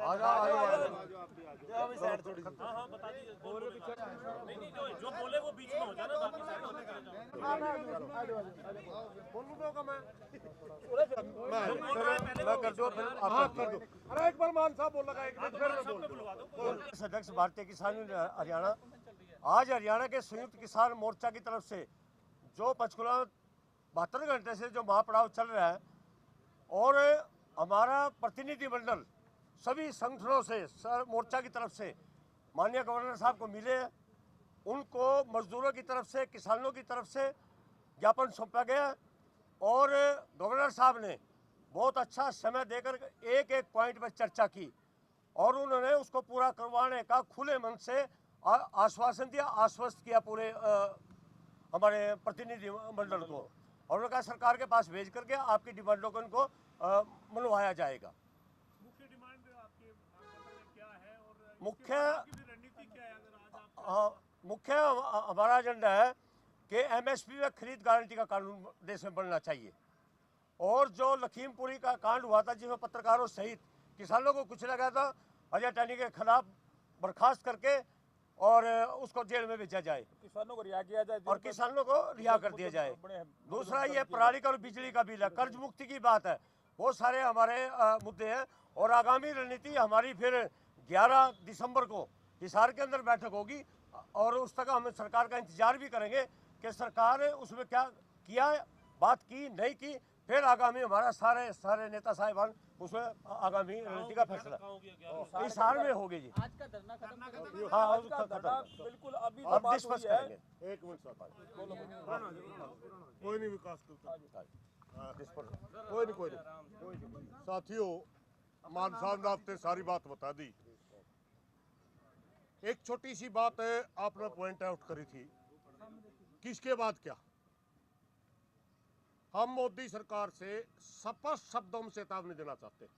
हाँ बता दीजिए। नहीं जो बोले वो बीच में हो जाए ना, बाकी साइड होने के बोलूं तो मैं कर दो फिर आप कर दो। अरे एक बार मान साहब बोल लगा, एक मिनट फिर मैं बोल बुलवा दो। अध्यक्ष भारतीय किसान यूनियन हरियाणा। आज हरियाणा के संयुक्त किसान मोर्चा की तरफ से जो पंचकुला 72 घंटे से जो महापड़ाव चल रहा है, और हमारा प्रतिनिधिमंडल सभी संगठनों से सर मोर्चा की तरफ से माननीय गवर्नर साहब को मिले। उनको मजदूरों की तरफ से, किसानों की तरफ से ज्ञापन सौंपा गया और गवर्नर साहब ने बहुत अच्छा समय देकर एक एक पॉइंट पर चर्चा की और उन्होंने उसको पूरा करवाने का खुले मन से आश्वासन दिया, आश्वस्त किया पूरे हमारे प्रतिनिधि मंडल को, और उन्होंने कहा सरकार के पास भेज करके आपकी डिमांडों को इनको मनवाया जाएगा। मुख्य डिमांड आपके क्या है और मुख्य रणनीति क्या है? अगर आज मुख्य हमारा एजेंडा है कि एमएसपी में खरीद गारंटी का कानून देश में बनना चाहिए, और जो लखीमपुरी का कांड हुआ था जिसमें पत्रकारों सहित किसानों को कुचला गया था, अजय टैनी के खिलाफ बर्खास्त करके और उसको जेल में भेजा जाए, किसानों को रिहा किया जाए और किसानों को रिहा कर दिया जाए। दूसरा ये पराली का और बिजली का बिल है, कर्ज मुक्ति की बात है, बहुत सारे हमारे मुद्दे हैं। और आगामी रणनीति हमारी फिर 11 दिसंबर को हिसार के अंदर बैठक होगी और उस तक हम सरकार का इंतजार भी करेंगे कि सरकार उसमें क्या किया, बात की नहीं की। फिर आगामी हमारा सारे नेता साहिबान उसमें आगामी रणनीति का फैसला हिसार में होगी जी। आज का धरना खत्म। हाँ बिल्कुल अभी अब डिस्कस करेंगे। एक मिनट कोई नहीं विकास करता, कोई नहीं साथियों, मान साहब ने आपने सारी बात बता दी। एक छोटी सी बात है आपने पॉइंट आउट करी थी, किसके बाद क्या। हम मोदी सरकार से स्पष्ट शब्दों में चेतावनी देना चाहते हैं।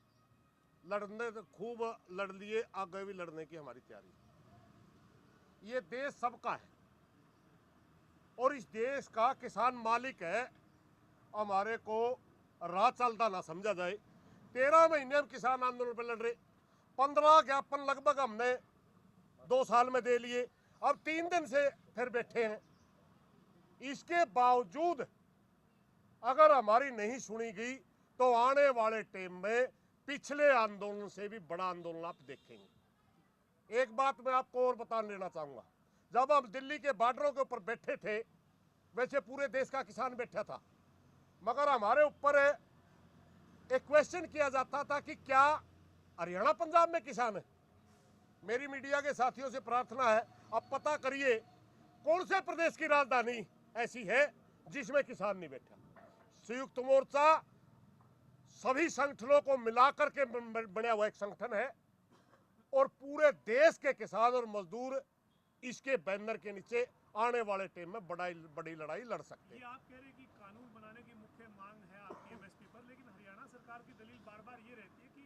लड़ने तो खूब लड़ लिए, आगे भी लड़ने की हमारी तैयारी। ये देश सबका है और इस देश का किसान मालिक है। हमारे को राह चलता ना समझा जाए। 13 महीने हम किसान आंदोलन पर लड़ रहे, 15 ज्ञापन लगभग हमने 2 साल में दे लिए, अब 3 दिन से फिर बैठे हैं। इसके बावजूद अगर हमारी नहीं सुनी गई तो आने वाले टाइम में पिछले आंदोलन से भी बड़ा आंदोलन आप देखेंगे। एक बात मैं आपको और बता लेना चाहूंगा, जब हम दिल्ली के बॉर्डरों के ऊपर बैठे थे, वैसे पूरे देश का किसान बैठा था, मगर हमारे ऊपर एक क्वेश्चन किया जाता था कि क्या हरियाणा पंजाब में किसान है। मेरी मीडिया के साथियों से प्रार्थना है, अब पता करिए कौन से प्रदेश की राजधानी ऐसी है जिसमें किसान नहीं बैठा। संयुक्त मोर्चा सभी संगठनों को मिलाकर के बना हुआ एक संगठन है और पूरे देश के किसान और मजदूर इसके बैनर के नीचे आने वाले टाइम में बड़ी लड़ाई लड़ सकते हैं। आप कह रहे हैं कि कानून बनाने की मुख्य मांग है आपकी एमएसपी पर, लेकिन हरियाणा सरकार की दलील बार बार ये रहती है कि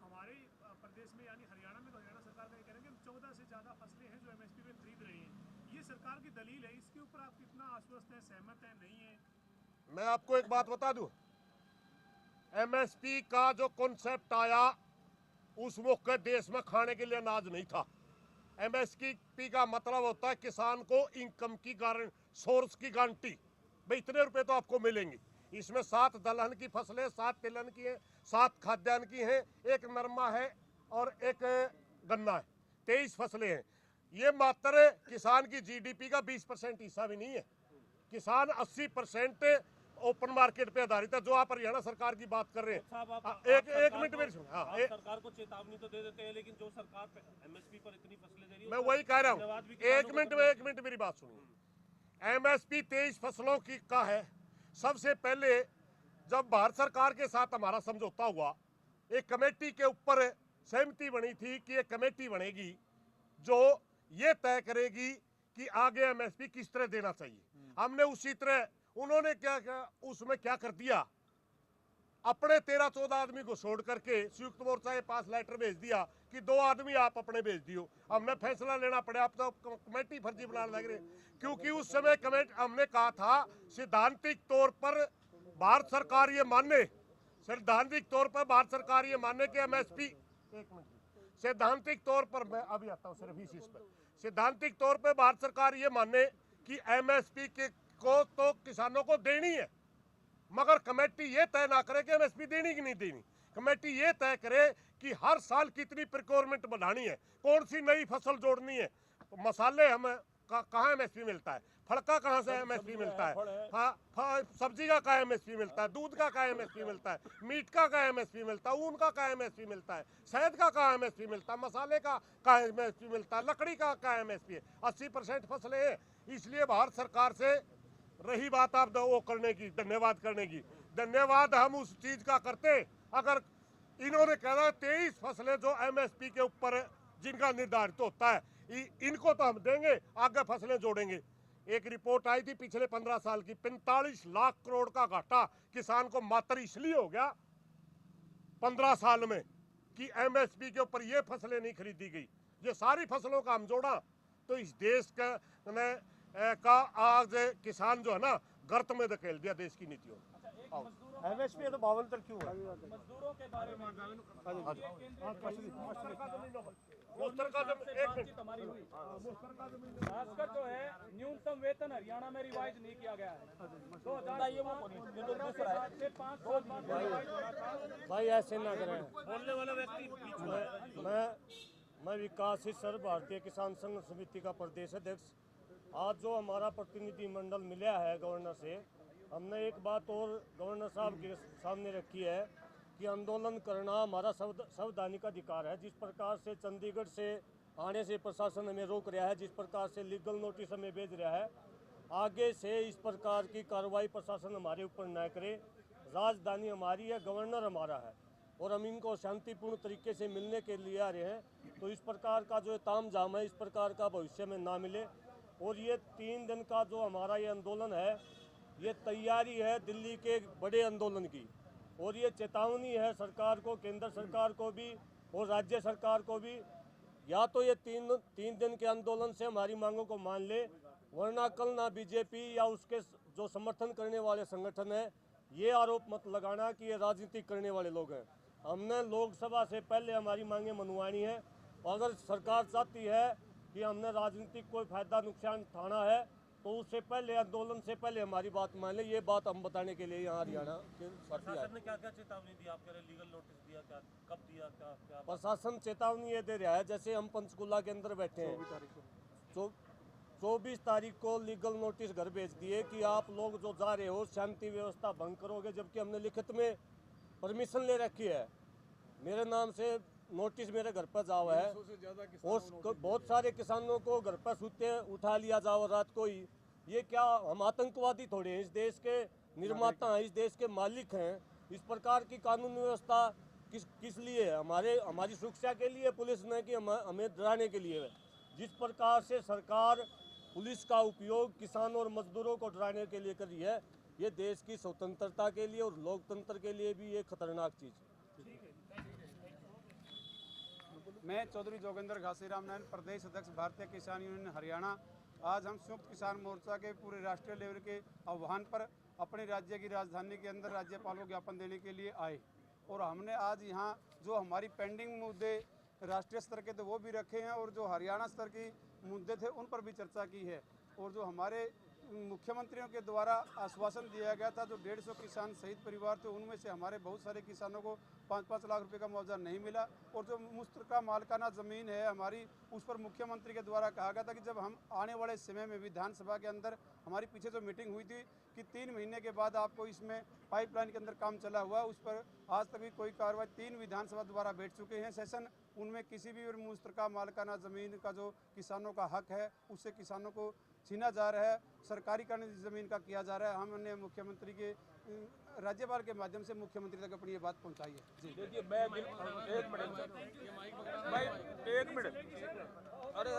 हमारे प्रदेश में यानी हरियाणा में, तो हरियाणा सरकार का ये कह रहे हैं कि 14 से ज़्यादा फसलें हैं जो एमएसपी पे खरीद रही हैं। ये सरकार की दलील है, इसके ऊपर आप कितना आश्वस्त हैं, सहमत हैं, नहीं है? मैं आपको एक बात बता दूं, एमएसपी का जो कॉन्सेप्ट आया उस मौके देश में खाने के लिए अनाज नहीं था। एमएसपी का मतलब होता है किसान को इनकम की सोर्स की गारंटी, भाई इतने रुपए तो आपको मिलेंगे। इसमें 7 दलहन की फसलें, 7 तिलहन की है, 7 खाद्यान्न की हैं, 1 नरमा है और 1 गन्ना है, 23 फसलें हैं। ये मात्र किसान की जीडीपी का 20% हिस्सा भी नहीं है। किसान 80% ओपन मार्केट पे आधारित है, जो आप हरियाणा सरकार की बात कर रहे हैं। एक मिनट मेरी सुनो। हाँ, सरकार को चेतावनी तो दे देते हैं, लेकिन जो सरकार एमएसपी पर इतनी फसलें दे रही है, मैं वही कह रहा हूँ, एक मिनट मेरी बात सुनिए। एमएसपी 23 फसलों की का है। सबसे पहले जब भारत सरकार के साथ हमारा समझौता हुआ, एक कमेटी के ऊपर सहमति बनी थी कि एक कमेटी बनेगी जो ये तय करेगी कि आगे एमएसपी किस तरह देना चाहिए। हमने उसी तरह, उन्होंने क्या उसमें क्या कर दिया, अपने 13-14 आदमी को छोड़ करके संयुक्त मोर्चा के पास लेटर भेज दिया कि 2 आदमी आप अपने भेज दियो। हमने फैसला लेना पड़ा, आप तो कमेटी फर्जी बनाने लग रहे, क्योंकि उस समय कमेटी हमने कहा था सैद्धांतिक तौर पर भारत सरकार ये माने, सैद्धांतिक तौर पर भारत सरकार ये माने कि एमएसपी सैद्धांतिक तौर पर, मैं अभी आता हूँ सिर्फ इस चीज पर, सैद्धांतिक तौर पर भारत सरकार ये माने कि एमएसपी के को तो किसानों को देनी है, मगर कमेटी ये तय ना करे कि एमएसपी देनी कि नहीं देनी। कमेटी ये तय करे कि हर साल कितनी प्रिक्योरमेंट बढ़ानी है, कौन सी नई फसल जोड़नी है। तो मसाले हमें कहाँ एमएसपी मिलता है, फड़का कहाँ से एमएसपी मिलता है, सब्जी का कहाँ एमएसपी मिलता है, दूध का कहाँ एमएसपी मिलता है, मीट का कहाँ एमएसपी मिलता है, ऊन का कहाँ एमएसपी मिलता है, शहद का कहाँ एमएसपी मिलता है, मसाले का कहाँ एमएसपी मिलता है, लकड़ी का कहाँ एमएसपी है। 80% फसलें हैं। इसलिए भारत सरकार से रही बात आप वो करने की, धन्यवाद करने की, धन्यवाद हम उस चीज का करते अगर इन्होंने कहा 23 फसलें जो एमएसपी के ऊपर जिनका निर्धारित होता है इनको तो हम देंगे, आगे फसलें जोड़ेंगे। एक रिपोर्ट आई थी पिछले 15 साल की, 45 लाख करोड़ का घाटा किसान को मात्र इसलिए हो गया 15 साल में कि एमएसपी के ऊपर ये फसलें नहीं खरीदी गई। ये सारी फसलों का हम जोड़ा तो इस देश का आज किसान जो है ना गर्त में धकेल दिया देश की नीतियों। एमएसपी तो 52 क्यों है? मजदूरों के बारे में खासकर जो है न्यूनतम वेतन हरियाणा में रिवाइज नहीं किया गया है। 2017 से 5 साल बाद रिवाइज होना था। भाई ऐसे ना करें, बोलने वाला व्यक्ति मैं विकास सर, भारतीय किसान संघ समिति का प्रदेश अध्यक्ष। आज जो हमारा प्रतिनिधि मंडल मिला है गवर्नर से, हमने एक बात और गवर्नर साहब के सामने रखी है कि आंदोलन करना हमारा संवैधानिक अधिकार है। जिस प्रकार से चंडीगढ़ से आने से प्रशासन हमें रोक रहा है, जिस प्रकार से लीगल नोटिस हमें भेज रहा है, आगे से इस प्रकार की कार्रवाई प्रशासन हमारे ऊपर न करे। राजधानी हमारी है, गवर्नर हमारा है और हम इनको शांतिपूर्ण तरीके से मिलने के लिए आ रहे हैं। तो इस प्रकार का जो तामझाम है, इस प्रकार का भविष्य में ना मिले। और ये 3 दिन का जो हमारा ये आंदोलन है, ये तैयारी है दिल्ली के बड़े आंदोलन की, और ये चेतावनी है सरकार को, केंद्र सरकार को भी और राज्य सरकार को भी। या तो ये तीन दिन के आंदोलन से हमारी मांगों को मान ले, वरना कल ना बीजेपी या उसके जो समर्थन करने वाले संगठन है ये आरोप मत लगाना कि ये राजनीति करने वाले लोग हैं। हमने लोकसभा से पहले हमारी मांगें मनवानी है, और अगर सरकार चाहती है कि हमने राजनीतिक कोई फायदा नुकसान उठाना है तो उससे पहले, आंदोलन से पहले हमारी बात मान ले। ये बात हम बताने के लिए यहाँ हरियाणा के साथी आए। ने क्या-क्या चेतावनी दी? आप कह रहे लीगल नोटिस दिया, क्या कब दिया, क्या प्रशासन चेतावनी ये दे रहा है, जैसे हम पंचकुला के अंदर बैठे हैं, 24 तारीख को लीगल नोटिस घर भेज दिए कि आप लोग जो जा रहे हो शांति व्यवस्था भंग करोगे, जबकि हमने लिखित में परमिशन ले रखी है। मेरे नाम से नोटिस मेरे घर पर जावा है, और बहुत सारे किसानों को घर पर सूते उठा लिया जाओ रात को ही। ये क्या, हम आतंकवादी थोड़े हैं? इस देश के निर्माता हैं, इस देश के मालिक हैं। इस प्रकार की कानून व्यवस्था किस लिए है? हमारी सुरक्षा के लिए पुलिस ने कि हमें डराने के लिए है। जिस प्रकार से सरकार पुलिस का उपयोग किसानों और मजदूरों को डराने के लिए कर रही है, ये देश की स्वतंत्रता के लिए और लोकतंत्र के लिए भी एक खतरनाक चीज़ है। मैं चौधरी जोगेंद्र घासीराम नारायण, प्रदेश अध्यक्ष भारतीय किसान यूनियन हरियाणा। आज हम संयुक्त किसान मोर्चा के पूरे राष्ट्रीय लेवल के आह्वान पर अपने राज्य की राजधानी के अंदर राज्यपाल को ज्ञापन देने के लिए आए, और हमने आज यहाँ जो हमारी पेंडिंग मुद्दे राष्ट्रीय स्तर के थे वो भी रखे हैं, और जो हरियाणा स्तर की मुद्दे थे उन पर भी चर्चा की है। और जो हमारे मुख्यमंत्रियों के द्वारा आश्वासन दिया गया था, जो 150 किसान शहीद परिवार थे, उनमें से हमारे बहुत सारे किसानों को 5-5 लाख रुपए का मुआवजा नहीं मिला। और जो मुश्तरका मालकाना ज़मीन है हमारी, उस पर मुख्यमंत्री के द्वारा कहा गया था कि जब हम आने वाले समय में विधानसभा के अंदर, हमारी पीछे जो मीटिंग हुई थी कि 3 महीने के बाद आपको इसमें पाइपलाइन के अंदर काम चला हुआ, उस पर आज तक भी कोई कार्रवाई 3 विधानसभा द्वारा बैठ चुके हैं सेशन। उनमें किसी भी मुश्तरका मालकाना ज़मीन का जो किसानों का हक है उससे किसानों को छीना जा रहा है, सरकारीकरण ज़मीन का किया जा रहा है। हमने मुख्यमंत्री के, राज्यपाल के माध्यम से मुख्यमंत्री तक अपनी ये बात पहुंचाई है। जी देखिए, मैं 1 मिनट, अरे